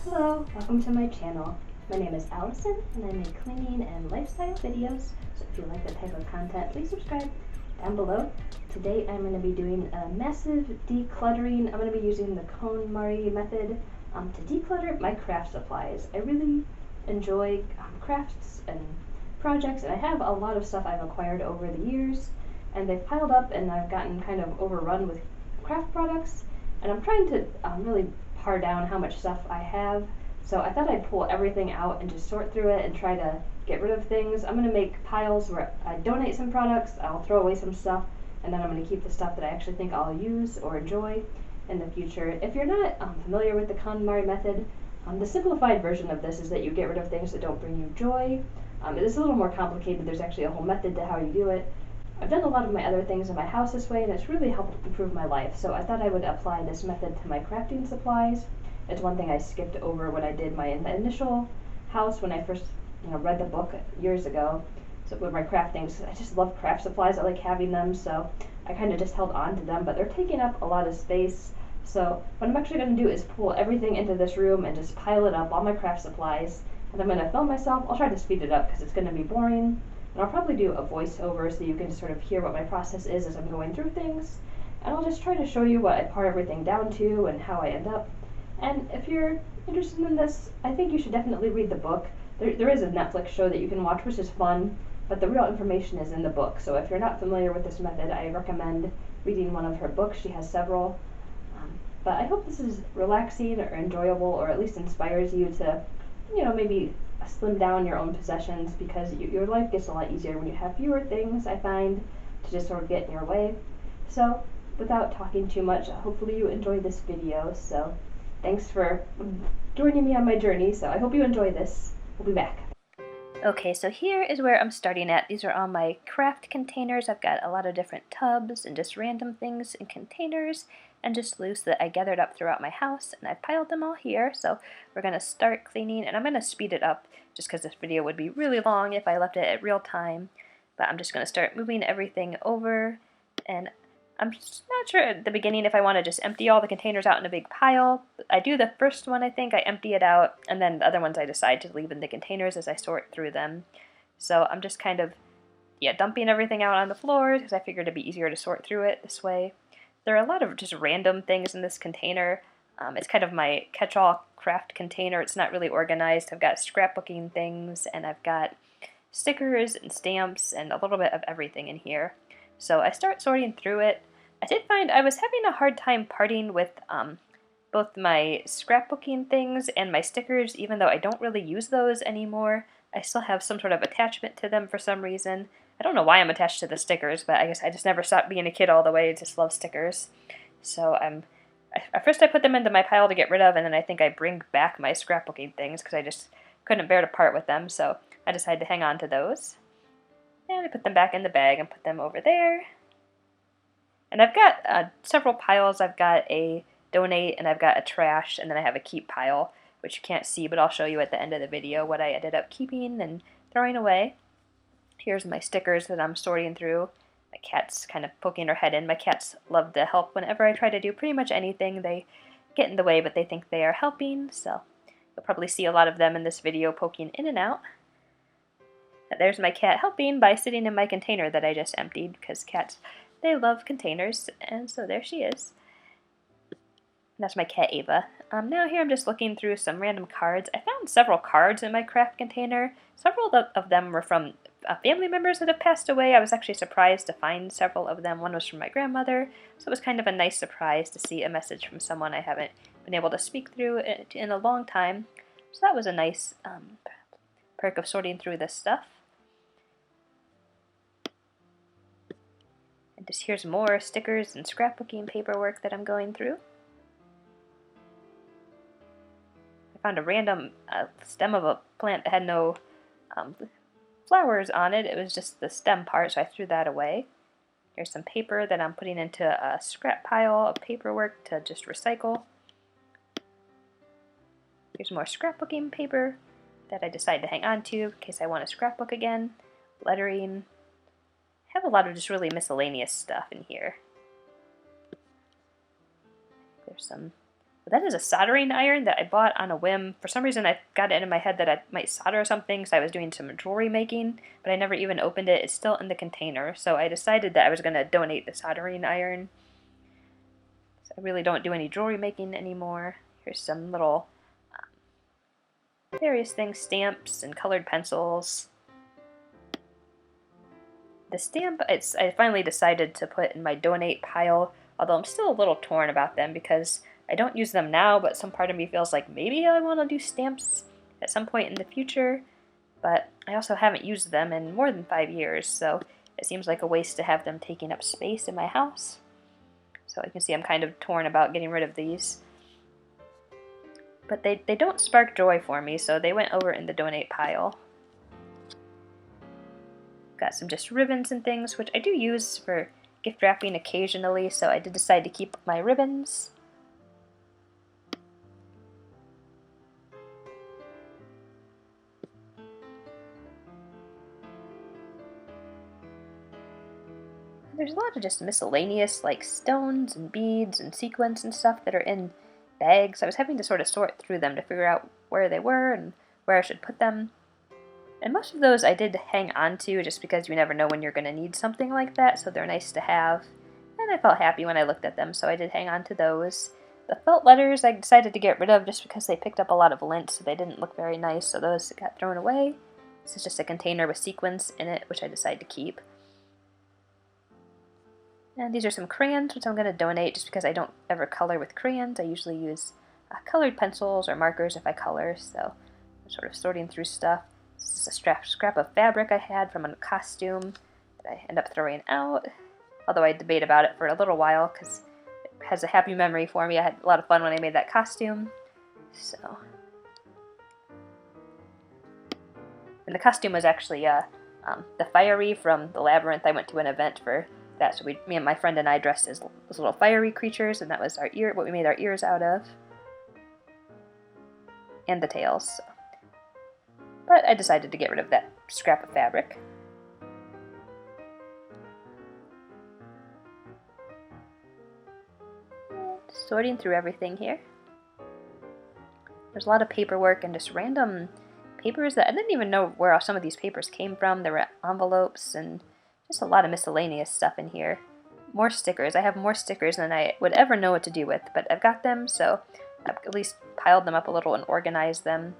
Hello, welcome to my channel. My name is Allison and I make cleaning and lifestyle videos, so if you like that type of content, please subscribe down below. Today I'm going to be doing a massive decluttering. I'm going to be using the KonMari method to declutter my craft supplies. I really enjoy crafts and projects, and I have a lot of stuff I've acquired over the years, and they've piled up and I've gotten kind of overrun with craft products, and I'm trying to really par down how much stuff I have. So I thought I'd pull everything out and just sort through it and try to get rid of things. I'm going to make piles where I donate some products, I'll throw away some stuff, and then I'm going to keep the stuff that I actually think I'll use or enjoy in the future. If you're not familiar with the KonMari method, the simplified version of this is that you get rid of things that don't bring you joy. It is a little more complicated. There's actually a whole method to how you do it. I've done a lot of my other things in my house this way, and it's really helped improve my life. So I thought I would apply this method to my crafting supplies. It's one thing I skipped over when I did my initial house when I first read the book years ago. So with my crafting, I just love craft supplies. I like having them, so I kind of just held on to them, but they're taking up a lot of space. So what I'm actually going to do is pull everything into this room and just pile it up, all my craft supplies, and I'm going to film myself. I'll try to speed it up because it's going to be boring. And I'll probably do a voiceover so you can sort of hear what my process is as I'm going through things. And I'll just try to show you what I par everything down to and how I end up. And if you're interested in this, I think you should definitely read the book. There is a Netflix show that you can watch, which is fun, but the real information is in the book. So if you're not familiar with this method, I recommend reading one of her books. She has several. But I hope this is relaxing or enjoyable, or at least inspires you to, maybe slim down your own possessions, because your life gets a lot easier when you have fewer things, I find, to just sort of get in your way. So without talking too much, hopefully you enjoy this video. So thanks for joining me on my journey. So I hope you enjoy this. We'll be back. Okay, so here is where I'm starting at. These are all my craft containers. I've got a lot of different tubs and just random things in containers and just loose that I gathered up throughout my house, and I've piled them all here. So we're going to start cleaning, and I'm going to speed it up just because this video would be really long if I left it at real time. But I'm just going to start moving everything over, and I'm just not sure at the beginning if I want to just empty all the containers out in a big pile. I do the first one, I think. I empty it out, and then the other ones I decide to leave in the containers as I sort through them. So I'm just kind of, dumping everything out on the floor because I figured it'd be easier to sort through it this way. There are a lot of just random things in this container. It's kind of my catch-all craft container. It's not really organized. I've got scrapbooking things, and I've got stickers and stamps and a little bit of everything in here. So I start sorting through it. I did find I was having a hard time parting with both my scrapbooking things and my stickers, even though I don't really use those anymore. I still have some sort of attachment to them for some reason. I don't know why I'm attached to the stickers, but I guess I just never stopped being a kid all the way. I just love stickers. So at first I put them into my pile to get rid of, and then I think I bring back my scrapbooking things because I just couldn't bear to part with them, so I decided to hang on to those. And I put them back in the bag and put them over there. And I've got several piles. I've got a donate, and I've got a trash, and then I have a keep pile, which you can't see, but I'll show you at the end of the video what I ended up keeping and throwing away. Here's my stickers that I'm sorting through. My cat's kind of poking her head in. My cats love to help whenever I try to do pretty much anything. They get in the way, but they think they are helping, so you'll probably see a lot of them in this video poking in and out. There's my cat helping by sitting in my container that I just emptied, because cats, they love containers, and so there she is. That's my cat Ava. Now here I'm just looking through some random cards. I found several cards in my craft container. Several of them were from family members that have passed away. I was actually surprised to find several of them. One was from my grandmother, so it was kind of a nice surprise to see a message from someone I haven't been able to speak through in a long time. So that was a nice perk of sorting through this stuff. And just here's more stickers and scrapbooking paperwork that I'm going through. I found a random stem of a plant that had no flowers on it. It was just the stem part, so I threw that away. Here's some paper that I'm putting into a scrap pile of paperwork to just recycle. Here's more scrapbooking paper that I decided to hang on to in case I want to scrapbook again. Lettering. I have a lot of just really miscellaneous stuff in here. There's some But that is a soldering iron that I bought on a whim. For some reason, I got it in my head that I might solder something, so I was doing some jewelry making, but I never even opened it. It's still in the container, so I decided that I was going to donate the soldering iron. So I really don't do any jewelry making anymore. Here's some little various things, stamps and colored pencils. The stamp, I finally decided to put in my donate pile, although I'm still a little torn about them because I don't use them now, but some part of me feels like maybe I want to do stamps at some point in the future, but I also haven't used them in more than 5 years, so it seems like a waste to have them taking up space in my house. So you can see I'm kind of torn about getting rid of these. But they don't spark joy for me, so they went over in the donate pile. Got some just ribbons and things, which I do use for gift wrapping occasionally, so I did decide to keep my ribbons. There's a lot of just miscellaneous, like stones and beads and sequins and stuff that are in bags. I was having to sort of sort through them to figure out where they were and where I should put them. And most of those I did hang on to just because you never know when you're going to need something like that, so they're nice to have. And I felt happy when I looked at them, so I did hang on to those. The felt letters I decided to get rid of just because they picked up a lot of lint, so they didn't look very nice, so those got thrown away. This is just a container with sequins in it, which I decided to keep. And these are some crayons, which I'm going to donate just because I don't ever color with crayons. I usually use colored pencils or markers if I color, so I'm sort of sorting through stuff. This is a scrap of fabric I had from a costume that I end up throwing out, although I debate about it for a little while because it has a happy memory for me. I had a lot of fun when I made that costume. So, and the costume was actually the fiery from the labyrinth. I went to an event for that, so me and my friend and I dressed as those little fiery creatures, and that was what we made our ears out of, and the tails. So. But I decided to get rid of that scrap of fabric. Sorting through everything here. There's a lot of paperwork and just random papers that I didn't even know where some of these papers came from. There were envelopes and just a lot of miscellaneous stuff in here. More stickers. I have more stickers than I would ever know what to do with, but I've got them, so I've at least piled them up a little and organized them.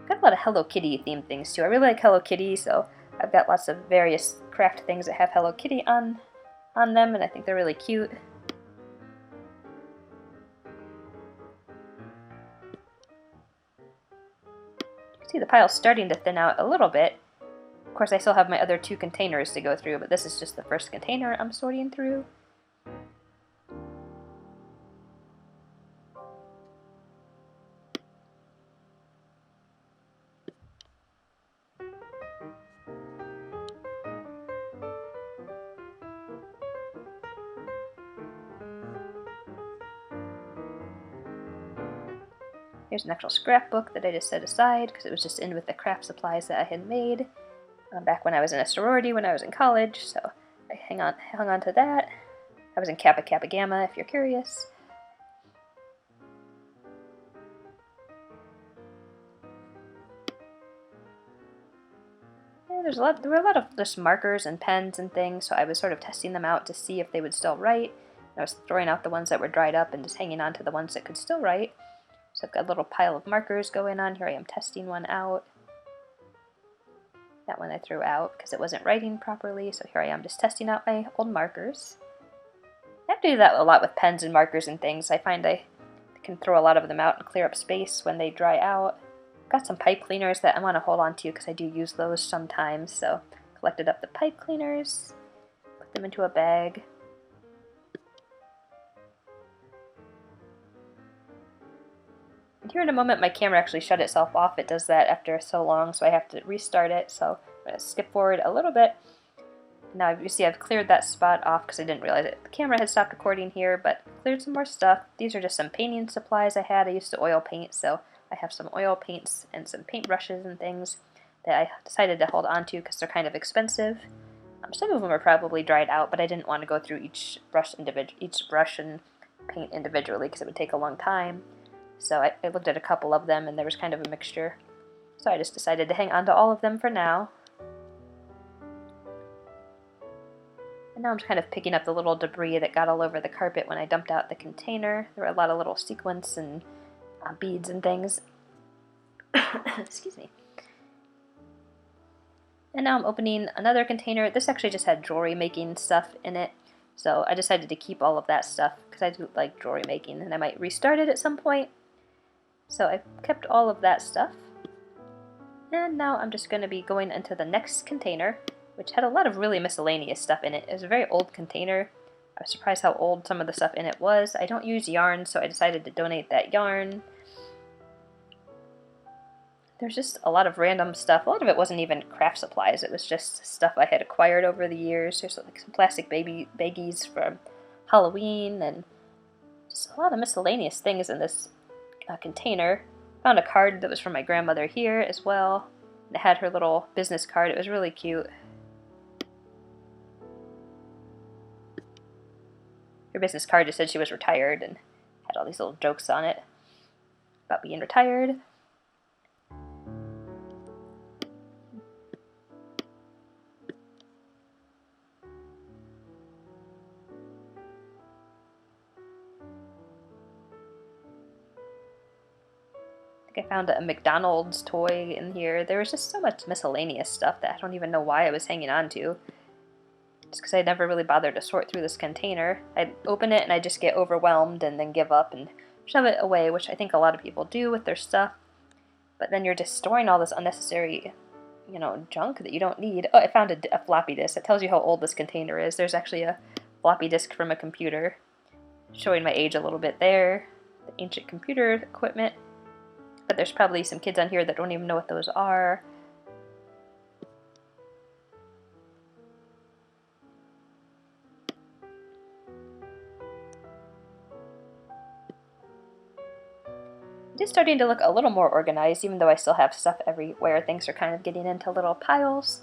Got a lot of Hello Kitty themed things too. I really like Hello Kitty, so I've got lots of various craft things that have Hello Kitty on them, and I think they're really cute. You can see the pile's starting to thin out a little bit. Of course, I still have my other 2 containers to go through, but this is just the first container I'm sorting through. Here's an actual scrapbook that I just set aside because it was just in with the craft supplies that I had made back when I was in a sorority when I was in college, so I hung on to that. I was in Kappa Kappa Gamma, if you're curious. And there were a lot of just markers and pens and things, so I was sort of testing them out to see if they would still write. I was throwing out the ones that were dried up and just hanging on to the ones that could still write. So I've got a little pile of markers going on. Here I am testing one out. That one I threw out because it wasn't writing properly, so here I am just testing out my old markers. I have to do that a lot with pens and markers and things. I find I can throw a lot of them out and clear up space when they dry out. I've got some pipe cleaners that I want to hold on to because I do use those sometimes, so collected up the pipe cleaners, put them into a bag. And here in a moment my camera actually shut itself off. It does that after so long, so I have to restart it. So I'm going to skip forward a little bit. Now you see I've cleared that spot off because I didn't realize it. The camera had stopped recording here, but cleared some more stuff. These are just some painting supplies I had. I used to oil paint, so I have some oil paints and some paint brushes and things that I decided to hold on to because they're kind of expensive. Some of them are probably dried out, but I didn't want to go through each brush and paint individually because it would take a long time. So I looked at a couple of them and there was kind of a mixture. So I just decided to hang on to all of them for now. And now I'm just kind of picking up the little debris that got all over the carpet when I dumped out the container. There were a lot of little sequins and beads and things. Excuse me. And now I'm opening another container. This actually just had jewelry making stuff in it. So I decided to keep all of that stuff because I do like jewelry making and I might restart it at some point. So I kept all of that stuff. And now I'm just going to be going into the next container, which had a lot of really miscellaneous stuff in it. It was a very old container. I was surprised how old some of the stuff in it was. I don't use yarn, so I decided to donate that yarn. There's just a lot of random stuff. A lot of it wasn't even craft supplies. It was just stuff I had acquired over the years. There's like some plastic baggies from Halloween and just a lot of miscellaneous things in this container. Found a card that was from my grandmother here as well. It had her little business card. It was really cute. Her business card just said she was retired and had all these little jokes on it about being retired. I found a McDonald's toy in here. There was just so much miscellaneous stuff that I don't even know why I was hanging on to. Just because I never really bothered to sort through this container. I'd open it and I'd just get overwhelmed and then give up and shove it away, which I think a lot of people do with their stuff. But then you're just storing all this unnecessary, junk that you don't need. Oh, I found a floppy disk. It tells you how old this container is. There's actually a floppy disk from a computer. Showing my age a little bit there. The ancient computer equipment. But there's probably some kids on here that don't even know what those are. It is starting to look a little more organized, even though I still have stuff everywhere. Things are kind of getting into little piles.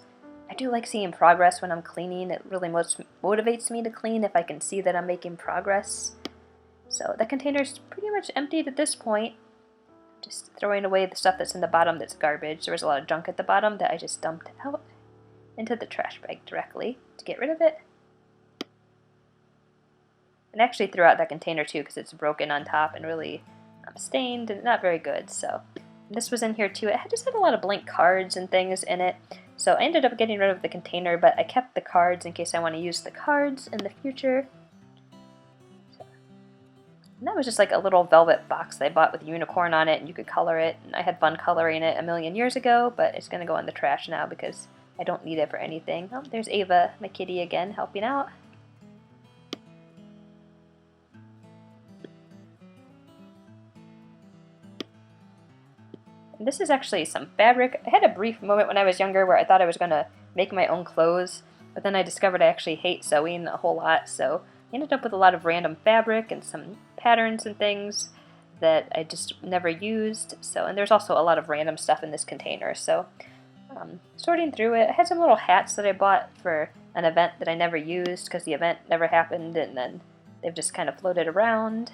I do like seeing progress when I'm cleaning. It really motivates me to clean if I can see that I'm making progress. So the container's pretty much emptied at this point. Just throwing away the stuff that's in the bottom that's garbage. There was a lot of junk at the bottom that I just dumped out into the trash bag directly to get rid of it. And I actually threw out that container too because it's broken on top and really stained and not very good. So this was in here too. It just had a lot of blank cards and things in it. So I ended up getting rid of the container, but I kept the cards in case I want to use the cards in the future. And that was just like a little velvet box that I bought with a unicorn on it, and you could color it. And I had fun coloring it a million years ago, but it's going to go in the trash now because I don't need it for anything. Oh, there's Ava, my kitty again, helping out. And this is actually some fabric. I had a brief moment when I was younger where I thought I was going to make my own clothes, but then I discovered I actually hate sewing a whole lot, so I ended up with a lot of random fabric and some patterns and things that I just never used. And there's also a lot of random stuff in this container. So sorting through it, I had some little hats that I bought for an event that I never used because the event never happened, and then they've just kind of floated around.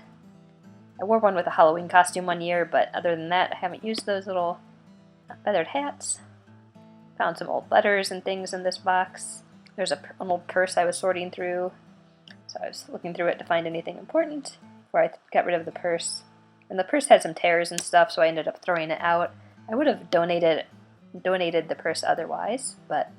I wore one with a Halloween costume one year, but other than that, I haven't used those little feathered hats. Found some old letters and things in this box. There's an old purse I was sorting through. So I was looking through it to find anything important before I got rid of the purse. And the purse had some tears and stuff, so I ended up throwing it out. I would have donated the purse otherwise, but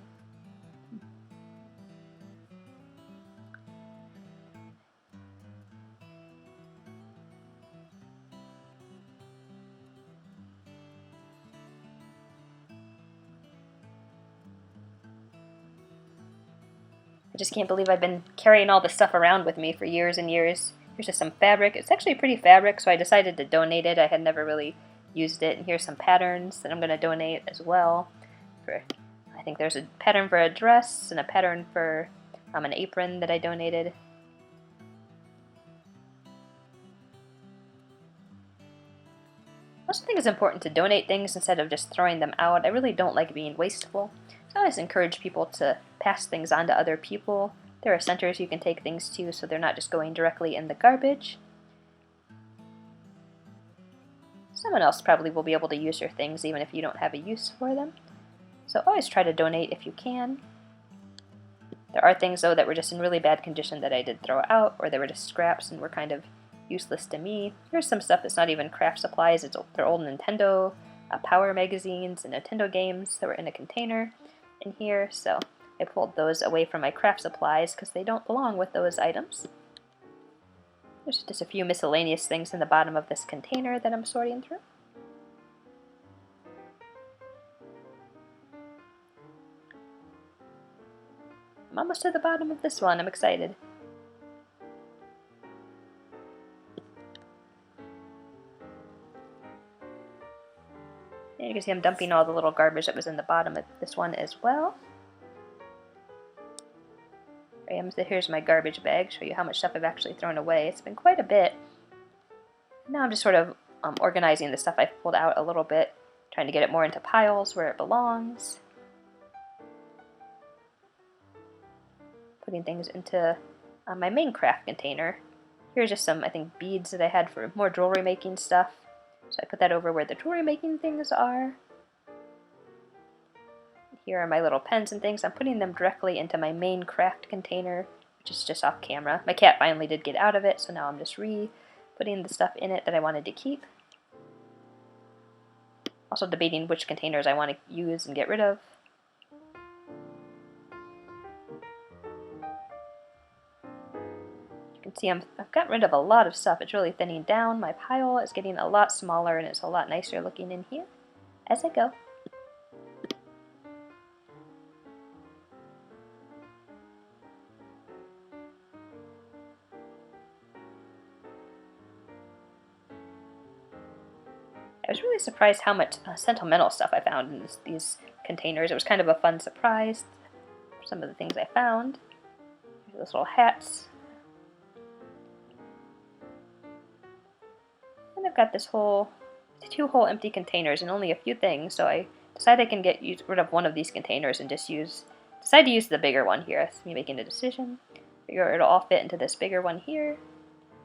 I just can't believe I've been carrying all this stuff around with me for years and years. Here's just some fabric. It's actually pretty fabric, so I decided to donate it. I had never really used it. And here's some patterns that I'm going to donate as well. I think there's a pattern for a dress and a pattern for an apron that I donated. I also think it's important to donate things instead of just throwing them out. I really don't like being wasteful. So I always encourage people to pass things on to other people. There are centers you can take things to so they're not just going directly in the garbage. Someone else probably will be able to use your things even if you don't have a use for them. So always try to donate if you can. There are things though that were just in really bad condition that I did throw out, or they were just scraps and were kind of useless to me. Here's some stuff that's not even craft supplies. They're old Nintendo Power magazines and Nintendo games that were in a container in here, so I pulled those away from my craft supplies because they don't belong with those items. There's just a few miscellaneous things in the bottom of this container that I'm sorting through. I'm almost to the bottom of this one. I'm excited. And you can see I'm dumping all the little garbage that was in the bottom of this one as well. Here's my garbage bag, show you how much stuff I've actually thrown away. It's been quite a bit. Now I'm just sort of organizing the stuff I've pulled out a little bit, trying to get it more into piles where it belongs. Putting things into my main craft container. Here's just some, I think, beads that I had for more jewelry making stuff. So I put that over where the jewelry making things are. Here are my little pens and things. I'm putting them directly into my main craft container, which is just off camera. My cat finally did get out of it, so now I'm just putting the stuff in it that I wanted to keep. Also debating which containers I want to use and get rid of. You can see I've gotten rid of a lot of stuff. It's really thinning down. My pile is getting a lot smaller and it's a lot nicer looking in here as I go. I was really surprised how much sentimental stuff I found in these containers. It was kind of a fun surprise. Some of the things I found. Here's those little hats. And I've got two whole empty containers and only a few things, so I decided I can get rid of one of these containers and just decide to use the bigger one here. That's me making a decision. Figure it'll all fit into this bigger one here.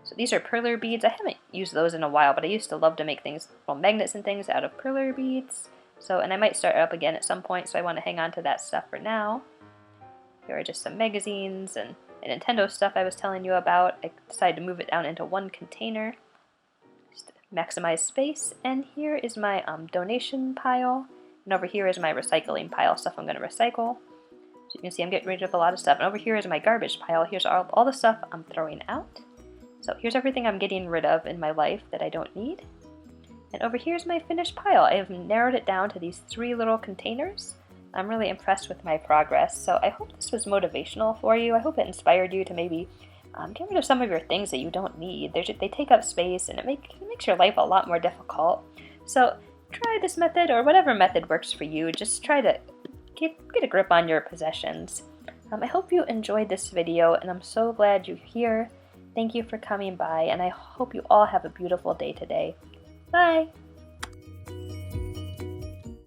So these are perler beads. I haven't used those in a while, but I used to love to make things, well, magnets and things out of perler beads. So, and I might start it up again at some point, so I want to hang on to that stuff for now. Here are just some magazines and Nintendo stuff I was telling you about. I decided to move it down into one container, just to maximize space. And here is my donation pile, and over here is my recycling pile, stuff I'm going to recycle. So you can see I'm getting rid of a lot of stuff. And over here is my garbage pile. Here's all the stuff I'm throwing out. So here's everything I'm getting rid of in my life that I don't need. And over here's my finished pile. I have narrowed it down to these 3 little containers. I'm really impressed with my progress. So I hope this was motivational for you. I hope it inspired you to maybe get rid of some of your things that you don't need. They take up space and it makes your life a lot more difficult. So try this method or whatever method works for you. Just try to get a grip on your possessions. I hope you enjoyed this video and I'm so glad you're here. Thank you for coming by, and I hope you all have a beautiful day today. Bye!